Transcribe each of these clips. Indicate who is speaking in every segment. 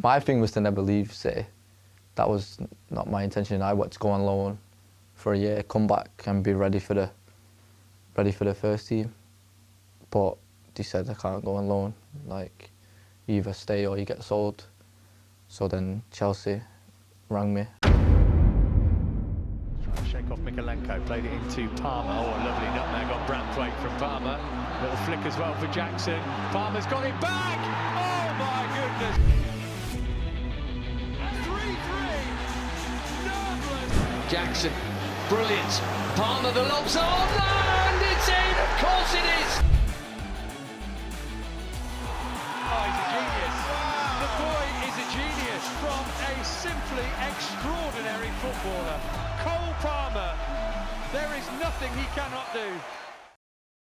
Speaker 1: My thing was to never leave City. That was not my intention. I wanted to go on loan for a year, come back and be ready for the first team. But they said I can't go on loan. Like, you either stay or you get sold. So then Chelsea rang me.
Speaker 2: Trying to shake off Mikalenko, played it into Palmer. Oh, a lovely nutmeg on Branthwaite from Palmer. Little flick as well for Jackson. Palmer's got it back. Oh my goodness. 3-3.
Speaker 3: Jackson, brilliant. Palmer, the lob's on, and it's in. Of course it is.
Speaker 2: Oh, he's a genius. The boy is a genius from a simply extraordinary footballer. Cole Palmer. There is nothing he cannot do.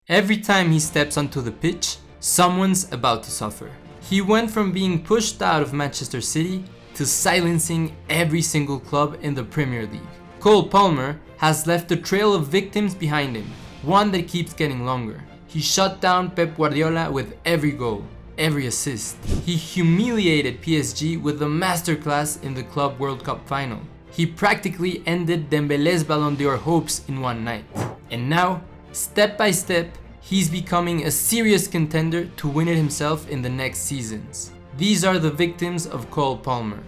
Speaker 4: Every time he steps onto the pitch, someone's about to suffer. He went from being pushed out of Manchester City to silencing every single club in the Premier League. Cole Palmer has left a trail of victims behind him, one that keeps getting longer. He shut down Pep Guardiola with every goal, every assist. He humiliated PSG with a masterclass in the Club World Cup final. He practically ended Dembele's Ballon d'Or hopes in one night. And now, step by step, he's becoming a serious contender to win it himself in the next seasons. These are the victims of Cole Palmer.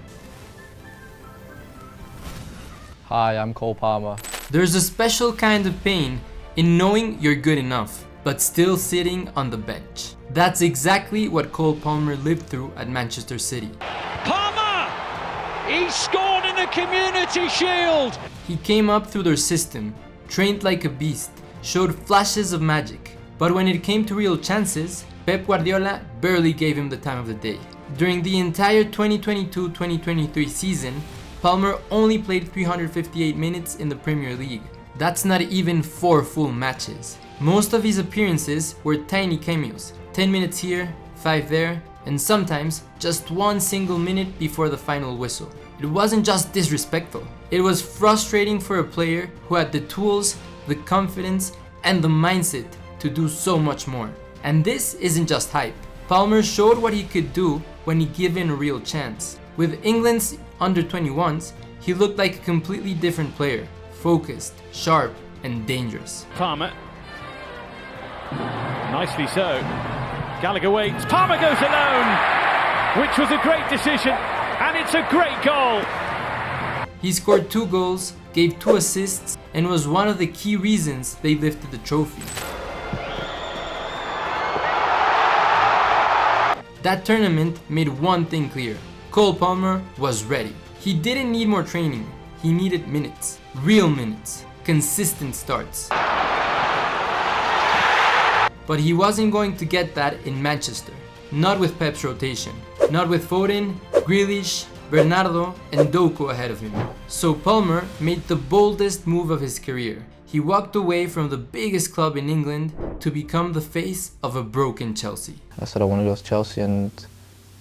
Speaker 1: Hi, I'm Cole Palmer.
Speaker 4: There's a special kind of pain in knowing you're good enough, but still sitting on the bench. That's exactly what Cole Palmer lived through at Manchester City.
Speaker 3: Palmer! He scored in the Community Shield!
Speaker 4: He came up through their system, trained like a beast, showed flashes of magic. But when it came to real chances, Pep Guardiola barely gave him the time of the day. During the entire 2022-2023 season, Palmer only played 358 minutes in the Premier League. That's not even 4 full matches. Most of his appearances were tiny cameos, 10 minutes here, 5 there, and sometimes just 1 single minute before the final whistle. It wasn't just disrespectful, it was frustrating for a player who had the tools, the confidence, and the mindset to do so much more. And this isn't just hype. Palmer showed what he could do when he given a real chance. With England's under-21s, he looked like a completely different player, focused, sharp, and dangerous.
Speaker 2: Palmer. Nicely so. Gallagher waits. Palmer goes alone, which was a great decision, and it's a great goal.
Speaker 4: He scored 2 goals, gave 2 assists, and was one of the key reasons they lifted the trophy. That tournament made one thing clear. Cole Palmer was ready. He didn't need more training. He needed minutes. Real minutes. Consistent starts. But he wasn't going to get that in Manchester. Not with Pep's rotation. Not with Foden, Grealish, Bernardo, and Doku ahead of him. So Palmer made the boldest move of his career. He walked away from the biggest club in England to become the face of a broken Chelsea.
Speaker 1: I said I want to go to Chelsea, and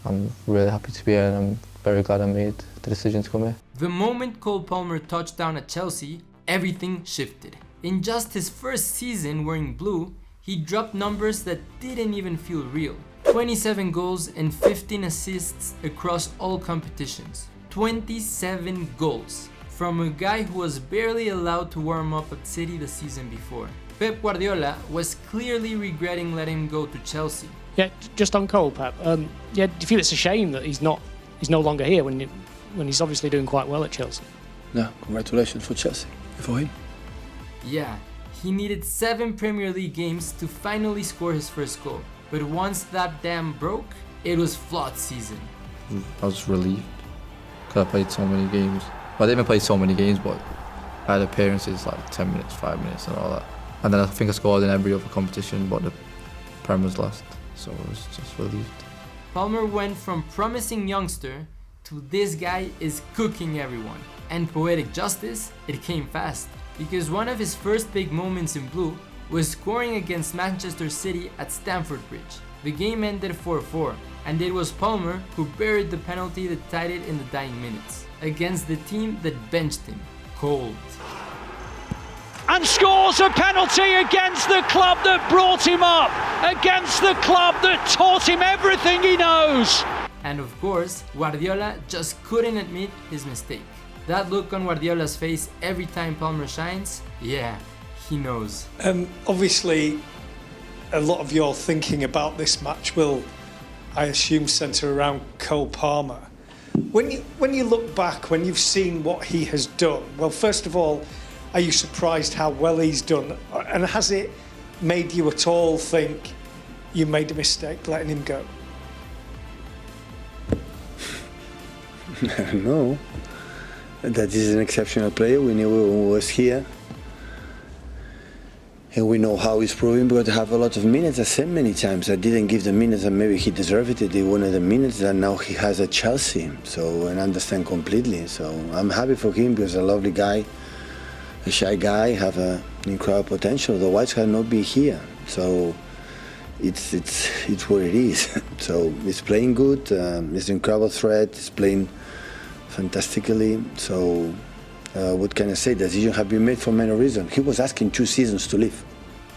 Speaker 1: I'm really happy to be here, and I'm very glad I made the decision to come here.
Speaker 4: The moment Cole Palmer touched down at Chelsea, everything shifted. In just his first season wearing blue, he dropped numbers that didn't even feel real. 27 goals and 15 assists across all competitions. 27 goals from a guy who was barely allowed to warm up at City the season before. Pep Guardiola was clearly regretting letting him go to Chelsea.
Speaker 5: Yeah, just on Cole, Pep. Do you feel it's a shame that he's no longer here when he's obviously doing quite well at Chelsea?
Speaker 6: No, congratulations for Chelsea, for him.
Speaker 4: Yeah, he needed 7 Premier League games to finally score his first goal. But once that dam broke, it was flawed season.
Speaker 1: I was relieved because I played so many games. Well, I didn't even play so many games, but I had appearances like 10 minutes, 5 minutes and all that. And then I think I scored in every other competition, but the Prem was last, so I was just relieved.
Speaker 4: Palmer went from promising youngster to this guy is cooking everyone. And poetic justice, it came fast. Because one of his first big moments in blue was scoring against Manchester City at Stamford Bridge. The game ended 4-4, and it was Palmer who buried the penalty that tied it in the dying minutes, against the team that benched him, cold.
Speaker 3: And scores a penalty against the club that brought him up, against the club that taught him everything he knows.
Speaker 4: And of course, Guardiola just couldn't admit his mistake. That look on Guardiola's face every time Palmer shines, yeah, he knows.
Speaker 7: Obviously, a lot of your thinking about this match will, I assume, centre around Cole Palmer. When you look back, when you've seen what he has done, well, first of all, are you surprised how well he's done? And has it made you at all think you made a mistake letting him go?
Speaker 6: No, that is an exceptional player. We knew he was here. And we know how he's proving because to have a lot of minutes. I said many times I didn't give the minutes and maybe he deserved it. He wanted the minutes and now he has a Chelsea. So, and I understand completely. So I'm happy for him because a lovely guy, a shy guy, have an incredible potential. Otherwise he cannot be here. So it's what it is. So he's playing good. He's an incredible threat. He's playing fantastically. So what can I say? The decision had been made for many reasons. He was asking 2 seasons to leave.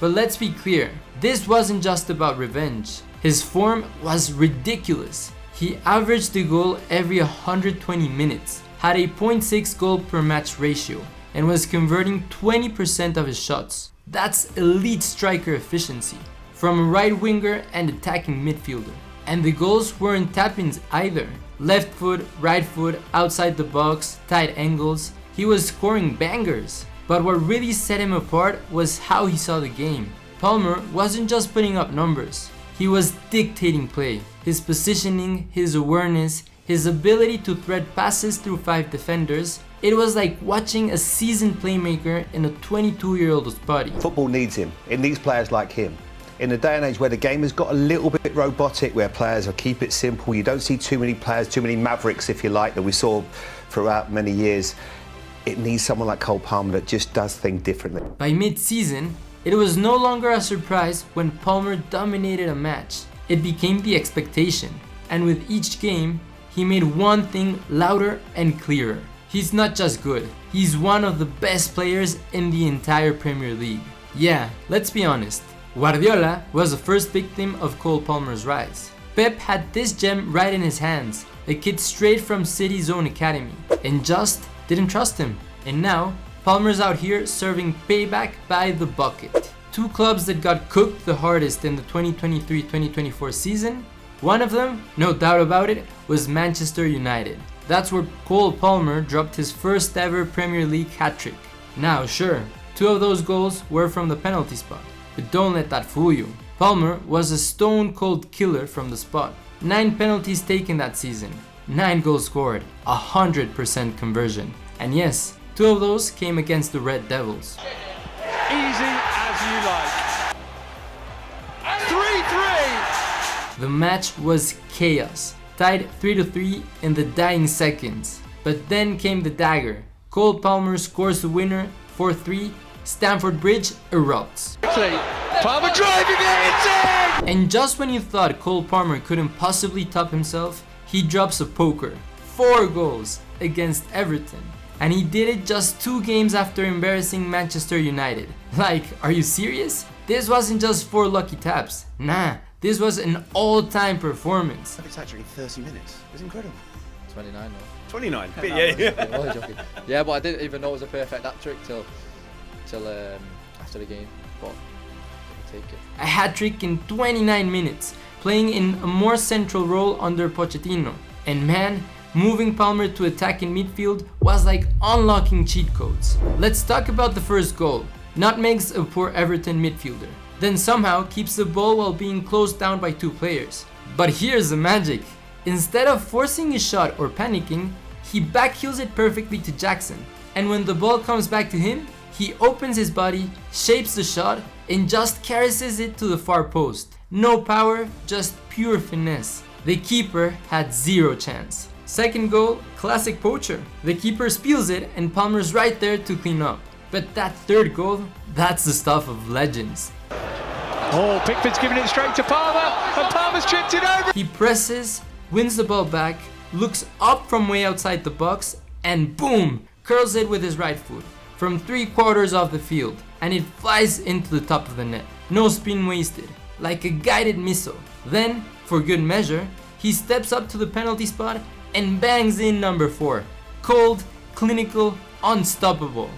Speaker 4: But let's be clear, this wasn't just about revenge. His form was ridiculous. He averaged a goal every 120 minutes, had a 0.6 goal per match ratio, and was converting 20% of his shots. That's elite striker efficiency, from a right winger and attacking midfielder. And the goals weren't tap-ins either. Left foot, right foot, outside the box, tight angles. He was scoring bangers. But what really set him apart was how he saw the game. Palmer wasn't just putting up numbers. He was dictating play. His positioning, his awareness, his ability to thread passes through 5 defenders. It was like watching a seasoned playmaker in a 22-year-old's body.
Speaker 8: Football needs him. It needs players like him. In a day and age where the game has got a little bit robotic, where players will keep it simple, you don't see too many players, too many mavericks, if you like, that we saw throughout many years. It needs someone like Cole Palmer that just does things differently.
Speaker 4: By mid-season, it was no longer a surprise when Palmer dominated a match. It became the expectation, and with each game, he made one thing louder and clearer. He's not just good, he's one of the best players in the entire Premier League. Yeah, let's be honest, Guardiola was the first victim of Cole Palmer's rise. Pep had this gem right in his hands, a kid straight from City's own academy, and just didn't trust him. And now, Palmer's out here serving payback by the bucket. 2 clubs that got cooked the hardest in the 2023-2024 season. One of them, no doubt about it, was Manchester United. That's where Cole Palmer dropped his first ever Premier League hat-trick. Now, sure, 2 of those goals were from the penalty spot, but don't let that fool you. Palmer was a stone-cold killer from the spot. 9 penalties taken that season, 9 goals scored, 100% conversion. And yes, 2 of those came against the Red Devils.
Speaker 2: Easy as you like. 3-3.
Speaker 4: The match was chaos, tied 3-3 in the dying seconds. But then came the dagger. Cole Palmer scores the winner, 4-3. Stamford Bridge erupts.
Speaker 2: Palmer driving it in!
Speaker 4: And just when you thought Cole Palmer couldn't possibly top himself, he drops a poker. 4 goals against Everton. And he did it just 2 games after embarrassing Manchester United. Like, are you serious? This wasn't just 4 lucky taps. Nah, this was an all-time performance.
Speaker 9: It's actually in 30 minutes. It's incredible.
Speaker 1: 29 though.
Speaker 9: 29?
Speaker 1: Yeah, but I didn't even know it was a perfect hat trick till after the game. But I'll take it.
Speaker 4: A hat-trick in 29 minutes, playing in a more central role under Pochettino. And man, moving Palmer to attack in midfield was like unlocking cheat codes. Let's talk about the first goal. Nutmegs a poor Everton midfielder, then somehow keeps the ball while being closed down by 2 players. But here's the magic. Instead of forcing his shot or panicking, he backheels it perfectly to Jackson. And when the ball comes back to him, he opens his body, shapes the shot, and just caresses it to the far post. No power, just pure finesse. The keeper had 0 chance. Second goal, classic poacher. The keeper steals it and Palmer's right there to clean up. But that third goal, that's the stuff of legends.
Speaker 2: Oh, Pickford's giving it straight to Palmer, and Palmer's chipped it over.
Speaker 4: He presses, wins the ball back, looks up from way outside the box, and boom, curls it with his right foot from 3/4 of the field, and it flies into the top of the net. No spin wasted, like a guided missile. Then, for good measure, he steps up to the penalty spot and bangs in number 4. Cold, clinical, unstoppable.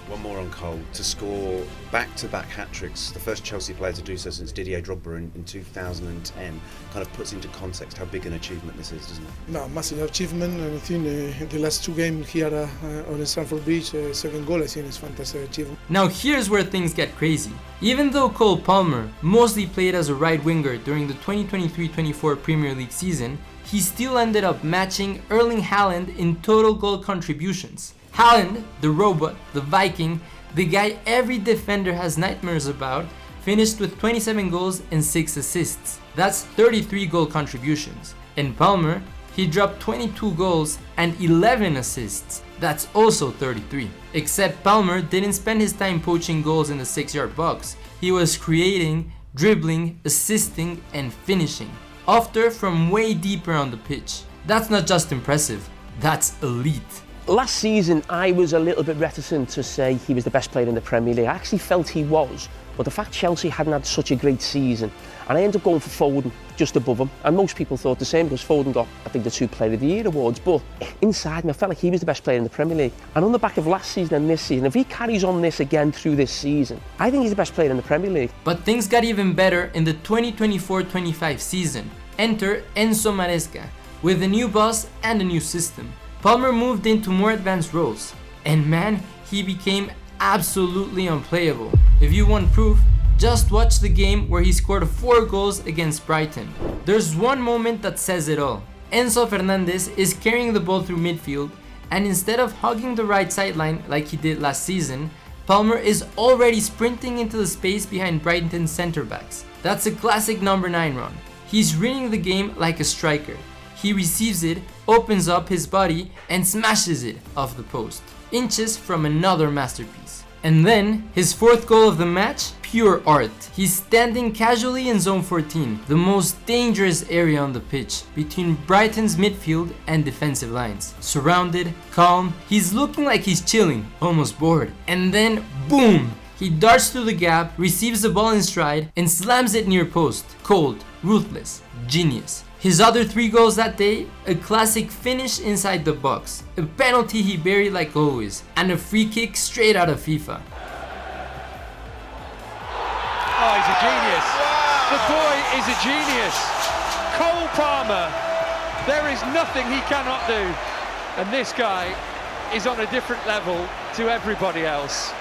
Speaker 9: One more on Cole to score back-to-back hat-tricks, the first Chelsea player to do so since Didier Drogba in 2010, kind of puts into context how big an achievement this is, doesn't it?
Speaker 10: No, massive achievement, and I think the last 2 games here on Stamford Bridge, second goal, I think is fantastic achievement.
Speaker 4: Now here's where things get crazy. Even though Cole Palmer mostly played as a right winger during the 2023-24 Premier League season, he still ended up matching Erling Haaland in total goal contributions. Haaland, the robot, the Viking, the guy every defender has nightmares about, finished with 27 goals and 6 assists. That's 33 goal contributions. And Palmer, he dropped 22 goals and 11 assists. That's also 33. Except Palmer didn't spend his time poaching goals in the 6-yard box. He was creating, dribbling, assisting, and finishing. Often from way deeper on the pitch. That's not just impressive, that's elite.
Speaker 11: Last season, I was a little bit reticent to say he was the best player in the Premier League. I actually felt he was, but the fact Chelsea hadn't had such a great season, and I ended up going for Foden just above him, and most people thought the same because Foden got, I think, the 2 Player of the Year awards, but inside me, I felt like he was the best player in the Premier League. And on the back of last season and this season, if he carries on this again through this season, I think he's the best player in the Premier League.
Speaker 4: But things got even better in the 2024-25 season. Enter Enzo Maresca, with a new boss and a new system. Palmer moved into more advanced roles, and man, he became absolutely unplayable. If you want proof, just watch the game where he scored 4 goals against Brighton. There's one moment that says it all. Enzo Fernandez is carrying the ball through midfield, and instead of hugging the right sideline like he did last season, Palmer is already sprinting into the space behind Brighton's centre backs. That's a classic number 9 run. He's reading the game like a striker. He receives it, opens up his body, and smashes it off the post, inches from another masterpiece. And then, his 4th goal of the match, pure art. He's standing casually in zone 14, the most dangerous area on the pitch, between Brighton's midfield and defensive lines. Surrounded, calm, he's looking like he's chilling, almost bored. And then, boom! He darts through the gap, receives the ball in stride, and slams it near post. Cold, ruthless, genius. His other 3 goals that day, a classic finish inside the box, a penalty he buried like always, and a free kick straight out of FIFA.
Speaker 2: Oh, he's a genius. The boy is a genius. Cole Palmer, there is nothing he cannot do. And this guy is on a different level to everybody else.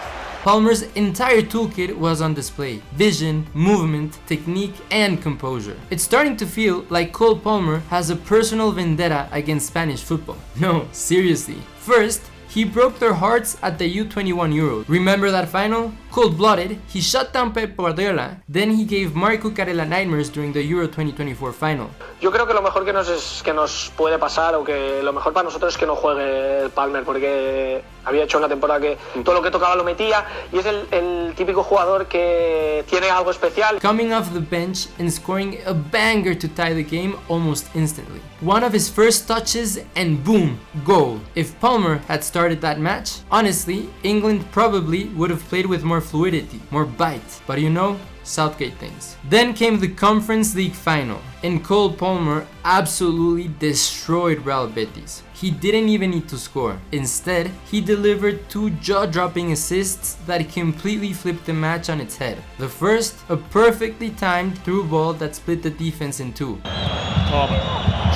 Speaker 4: Palmer's entire toolkit was on display. Vision, movement, technique, and composure. It's starting to feel like Cole Palmer has a personal vendetta against Spanish football. No, seriously. First, he broke their hearts at the U21 Euros. Remember that final? Cold-blooded, he shut down Pep Guardiola, then he gave Marc Cucurella nightmares during the Euro 2024 final.
Speaker 12: Yo creo que lo mejor que nos puede pasar, o que lo mejor para nosotros es que no juegue Palmer, porque había hecho una temporada que todo lo que tocaba lo metía, y es el típico jugador que tiene algo especial.
Speaker 4: Coming off the bench and scoring a banger to tie the game almost instantly. One of his first touches and boom, goal. If Palmer had started that match, honestly, England probably would have played with more fluidity, more bite. But you know, Southgate things. Then came the Conference League final, and Cole Palmer absolutely destroyed Real Betis. He didn't even need to score. Instead, he delivered 2 jaw-dropping assists that completely flipped the match on its head. The first, a perfectly timed through ball that split the defense in 2.
Speaker 2: Palmer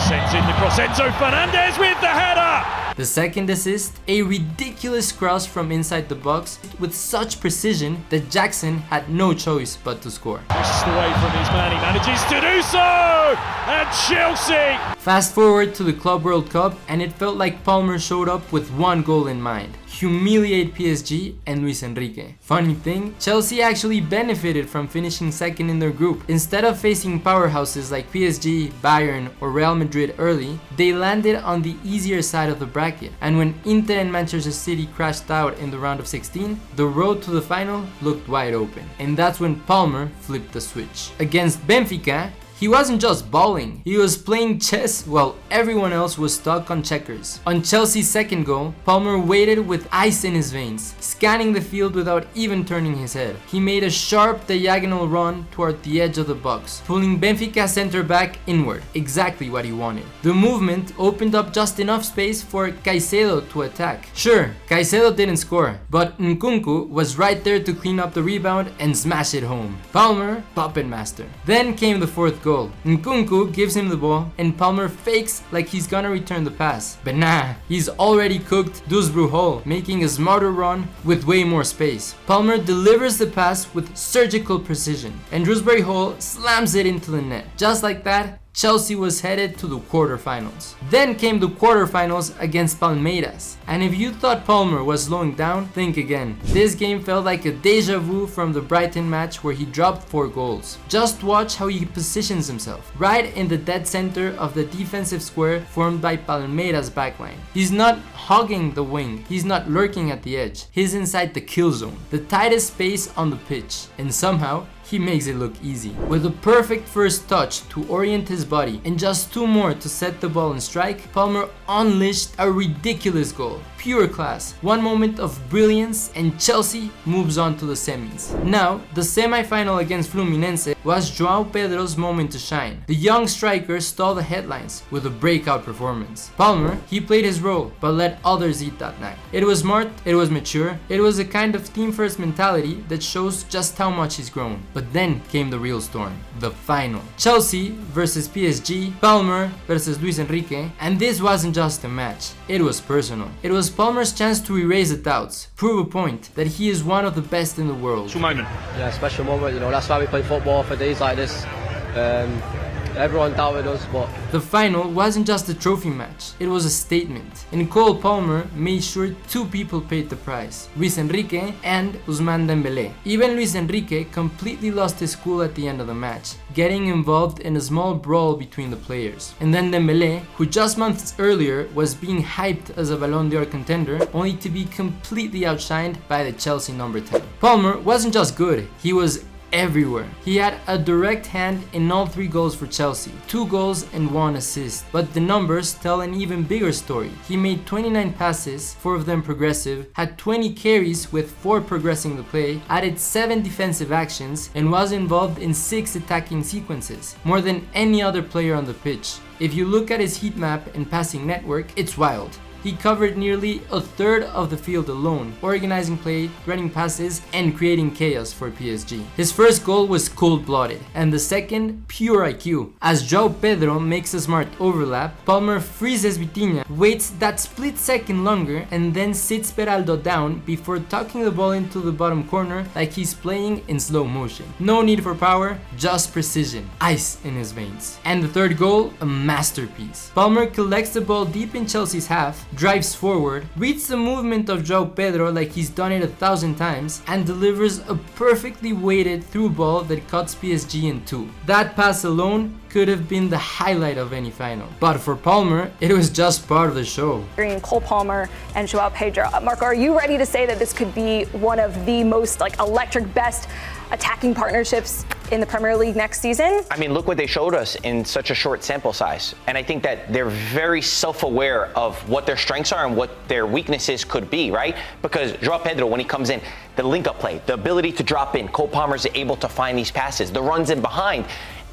Speaker 2: sends in the cross, Enzo Fernandez with the header!
Speaker 4: The second assist, a ridiculous cross from inside the box with such precision that Jackson had no choice but to score.
Speaker 2: Pushed away from his man, he manages to do so! And Chelsea!
Speaker 4: Fast forward to the Club World Cup, and it felt like Palmer showed up with one goal in mind: humiliate PSG and Luis Enrique. Funny thing, Chelsea actually benefited from finishing second in their group. Instead of facing powerhouses like PSG, Bayern, or Real Madrid early, they landed on the easier side of the bracket. And when Inter and Manchester City crashed out in the round of 16, the road to the final looked wide open. And that's when Palmer flipped the switch. Against Benfica, He wasn't just balling, he was playing chess while everyone else was stuck on checkers. On Chelsea's second goal, Palmer waited with ice in his veins, scanning the field without even turning his head. He made a sharp diagonal run toward the edge of the box, pulling Benfica center back inward, exactly what he wanted. The movement opened up just enough space for Caicedo to attack. Sure, Caicedo didn't score, but Nkunku was right there to clean up the rebound and smash it home. Palmer, puppet master. Then came the fourth goal. Nkunku gives him the ball and Palmer fakes like he's gonna return the pass. But nah, he's already cooked Dewsbury Hall, making a smarter run with way more space. Palmer delivers the pass with surgical precision and Dewsbury Hall slams it into the net. Just like that, Chelsea was headed to the quarterfinals. Then came the quarterfinals against Palmeiras. And if you thought Palmer was slowing down, think again. This game felt like a deja vu from the Brighton match where he dropped 4 goals. Just watch how he positions himself, right in the dead center of the defensive square formed by Palmeiras' backline. He's not hogging the wing, he's not lurking at the edge, he's inside the kill zone, the tightest space on the pitch. And somehow, he makes it look easy. With a perfect first touch to orient his body and just 2 more to set the ball and strike, Palmer unleashed a ridiculous goal. Pure class. One moment of brilliance and Chelsea moves on to the semis. Now, the semi-final against Fluminense was João Pedro's moment to shine. The young striker stole the headlines with a breakout performance. Palmer, he played his role, but let others eat that night. It was smart, it was mature, it was a kind of team-first mentality that shows just how much he's grown. But then came the real storm, the final. Chelsea versus PSG, Palmer versus Luis Enrique, and this wasn't just a match, it was personal. It was Palmer's chance to erase the doubts, prove a point that he is one of the best in the world.
Speaker 13: Special moment. Yeah, special moment, you know, that's why we play football, for days like this. Everyone doubted us, but...
Speaker 4: The final wasn't just a trophy match, it was a statement. And Cole Palmer made sure 2 people paid the price, Luis Enrique and Ousmane Dembélé. Even Luis Enrique completely lost his cool at the end of the match, getting involved in a small brawl between the players. And then Dembélé, who just months earlier was being hyped as a Ballon d'Or contender, only to be completely outshined by the Chelsea number 10. Palmer wasn't just good, he was everywhere. He had a direct hand in all 3 goals for Chelsea, 2 goals and 1 assist. But the numbers tell an even bigger story. He made 29 passes, 4 of them progressive, had 20 carries with 4 progressing the play, added 7 defensive actions, and was involved in 6 attacking sequences, more than any other player on the pitch. If you look at his heat map and passing network, it's wild. He covered nearly a third of the field alone, organizing play, running passes, and creating chaos for PSG. His first goal was cold-blooded, and the second, pure IQ. As João Pedro makes a smart overlap, Palmer freezes Vitinha, waits that split second longer, and then sits Beraldo down before tucking the ball into the bottom corner like he's playing in slow motion. No need for power, just precision, ice in his veins. And the third goal, a masterpiece. Palmer collects the ball deep in Chelsea's half, drives forward, reads the movement of João Pedro like he's done it 1,000 times, and delivers a perfectly weighted through ball that cuts PSG in 2. That pass alone could have been the highlight of any final. But for Palmer, it was just part of the show.
Speaker 14: Cole Palmer and João Pedro. Marco, are you ready to say that this could be one of the most electric, best attacking partnerships in the Premier League next season?
Speaker 15: I mean, look what they showed us in such a short sample size. And I think that they're very self-aware of what their strengths are and what their weaknesses could be, right? Because João Pedro, when he comes in, the link-up play, the ability to drop in, Cole Palmer's able to find these passes, the runs in behind,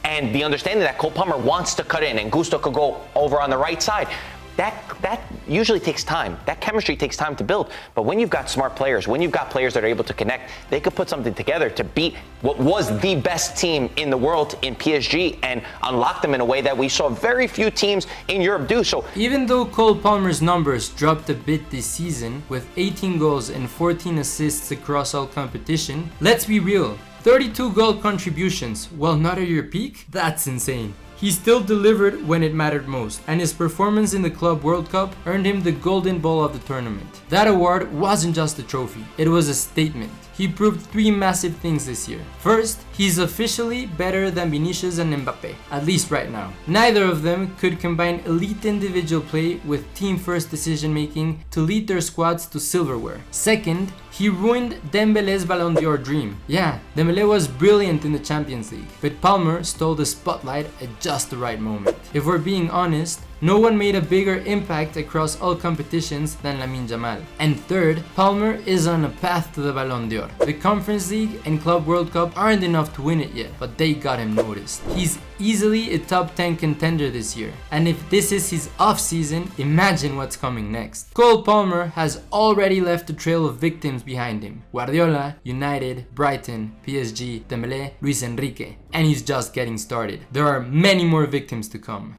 Speaker 15: and the understanding that Cole Palmer wants to cut in and Gusto could go over on the right side. That usually takes time. That chemistry takes time to build. But when you've got smart players, when you've got players that are able to connect, they could put something together to beat what was the best team in the world in PSG and unlock them in a way that we saw very few teams in Europe do. So
Speaker 4: even though Cole Palmer's numbers dropped a bit this season with 18 goals and 14 assists across all competition, let's be real. 32 goal contributions while not at your peak? That's insane. He still delivered when it mattered most, and his performance in the Club World Cup earned him the Golden Ball of the tournament. That award wasn't just a trophy, it was a statement. He proved 3 massive things this year. First, he's officially better than Vinicius and Mbappe, at least right now. Neither of them could combine elite individual play with team-first decision-making to lead their squads to silverware. Second, He ruined Dembele's Ballon d'Or dream. Yeah, Dembele was brilliant in the Champions League, but Palmer stole the spotlight at just the right moment. If we're being honest, no one made a bigger impact across all competitions than Lamine Yamal. And third, Palmer is on a path to the Ballon d'Or. The Conference League and Club World Cup aren't enough to win it yet, but they got him noticed. He's easily a top 10 contender this year, and if this is his off-season, imagine what's coming next. Cole Palmer has already left a trail of victims behind him. Guardiola, United, Brighton, PSG, Dembele, Luis Enrique, and he's just getting started. There are many more victims to come.